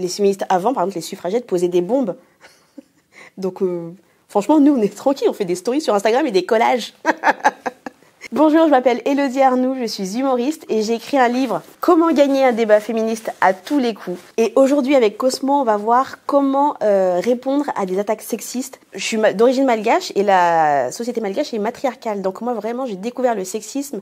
Les féministes avant, par exemple, les suffragettes posaient des bombes. Donc, franchement, nous, on est tranquilles, on fait des stories sur Instagram et des collages. Bonjour, je m'appelle Élodie Arnoux, je suis humoriste et j'ai écrit un livre « Comment gagner un débat féministe à tous les coups ». Et aujourd'hui, avec Cosmo, on va voir comment répondre à des attaques sexistes. Je suis d'origine malgache et la société malgache est matriarcale. Donc moi, vraiment, j'ai découvert le sexisme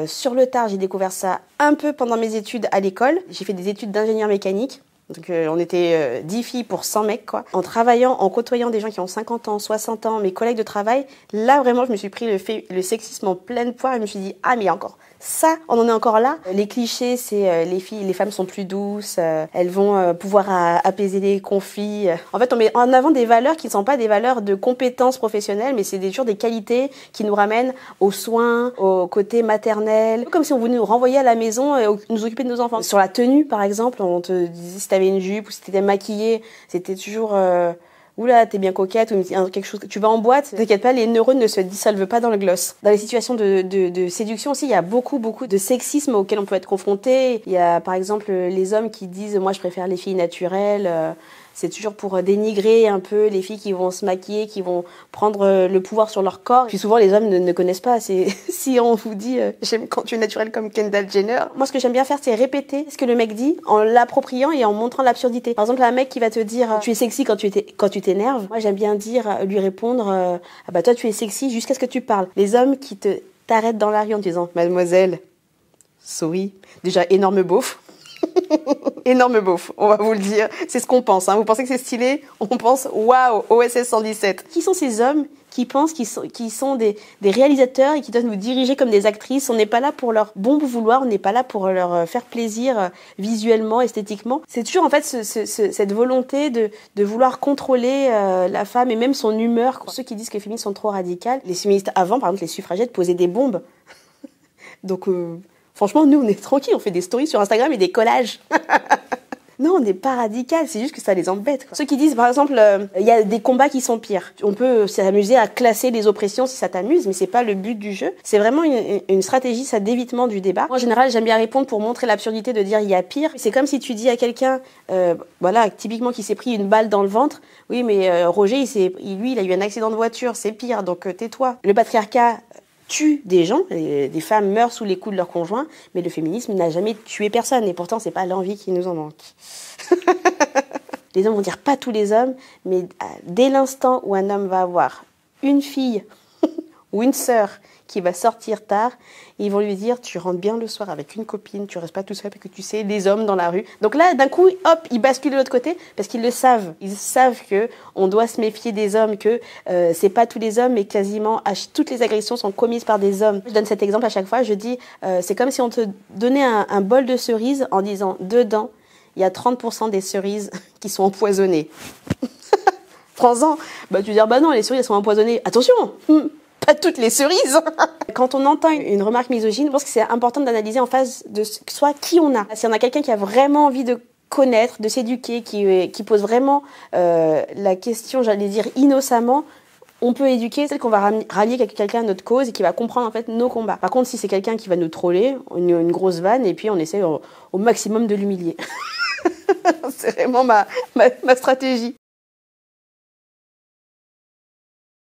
sur le tard. J'ai découvert ça un peu pendant mes études à l'école. J'ai fait des études d'ingénieur mécanique. Donc on était 10 filles pour 100 mecs, quoi. En travaillant, en côtoyant des gens qui ont 50 ans, 60 ans, mes collègues de travail, là vraiment je me suis pris le sexisme en pleine poire et je me suis dit « Ah mais encore ça, on en est encore là !» Les clichés, c'est les femmes sont plus douces, elles vont pouvoir apaiser les conflits. En fait, on met en avant des valeurs qui ne sont pas des valeurs de compétences professionnelles, mais c'est toujours des qualités qui nous ramènent aux soins, au côté maternel. Comme si on voulait nous renvoyer à la maison et nous occuper de nos enfants. Sur la tenue, par exemple, on te disait si t'avais une jupe ou si t'étais maquillée, c'était toujours oula, t'es bien coquette ou quelque chose. Tu vas en boîte, t'inquiète pas, les neurones ne se dissolvent pas dans le gloss. Dans les situations de séduction aussi, il y a beaucoup de sexisme auquel on peut être confronté. Il y a par exemple les hommes qui disent moi je préfère les filles naturelles. C'est toujours pour dénigrer un peu les filles qui vont se maquiller, qui vont prendre le pouvoir sur leur corps. Puis souvent, les hommes ne connaissent pas. Si on vous dit « j'aime quand tu es naturelle comme Kendall Jenner », moi, ce que j'aime bien faire, c'est répéter ce que le mec dit en l'appropriant et en montrant l'absurdité. Par exemple, un mec qui va te dire « tu es sexy quand tu t'énerves », moi, j'aime bien lui répondre « ah bah toi, tu es sexy jusqu'à ce que tu parles ». Les hommes qui t'arrêtent dans la rue en te disant « mademoiselle, sorry », déjà énorme beauf. Énorme beauf, on va vous le dire. C'est ce qu'on pense. Hein. Vous pensez que c'est stylé? On pense waouh, OSS 117. Qui sont ces hommes qui pensent qu'ils sont des réalisateurs et qui doivent nous diriger comme des actrices? On n'est pas là pour leur bon vouloir, on n'est pas là pour leur faire plaisir visuellement, esthétiquement. C'est toujours en fait cette volonté de vouloir contrôler la femme et même son humeur. Ceux qui disent que les féministes sont trop radicales, les féministes avant, par exemple, les suffragettes posaient des bombes. Donc franchement, nous, on est tranquilles, on fait des stories sur Instagram et des collages. Non, on n'est pas radical, c'est juste que ça les embête, quoi. Ceux qui disent, par exemple, il y a des combats qui sont pires. On peut s'amuser à classer les oppressions si ça t'amuse, mais c'est pas le but du jeu. C'est vraiment une stratégie, ça, d'évitement du débat. Moi, en général, j'aime bien répondre pour montrer l'absurdité de dire il y a pire. C'est comme si tu dis à quelqu'un, voilà, typiquement qui s'est pris une balle dans le ventre. Oui, mais Roger, lui, il a eu un accident de voiture, c'est pire, donc tais-toi. Le patriarcat tue des gens, des femmes meurent sous les coups de leur conjoint, mais le féminisme n'a jamais tué personne, et pourtant c'est pas l'envie qui nous en manque. Les hommes vont dire pas tous les hommes, mais dès l'instant où un homme va avoir une fille ou une sœur qui va sortir tard, ils vont lui dire tu rentres bien le soir avec une copine, tu restes pas tout seul parce que tu sais les hommes dans la rue. Donc là d'un coup hop, ils basculent de l'autre côté parce qu'ils le savent. Ils savent que on doit se méfier des hommes, que c'est pas tous les hommes mais quasiment toutes les agressions sont commises par des hommes. Je donne cet exemple à chaque fois, je dis c'est comme si on te donnait un bol de cerises en disant dedans il y a 30% des cerises qui sont empoisonnées. Prends-en. Bah tu dis bah non, les cerises elles sont empoisonnées. Attention. Pas toutes les cerises. Quand on entend une remarque misogyne, je pense que c'est important d'analyser en face de soit qui on a. Si on a quelqu'un qui a vraiment envie de connaître, de s'éduquer, qui pose vraiment la question, j'allais dire innocemment, on peut éduquer celle qu'on va rallier quelqu'un à notre cause et qui va comprendre en fait nos combats. Par contre, si c'est quelqu'un qui va nous troller, une grosse vanne, et puis on essaie au maximum de l'humilier. C'est vraiment ma stratégie.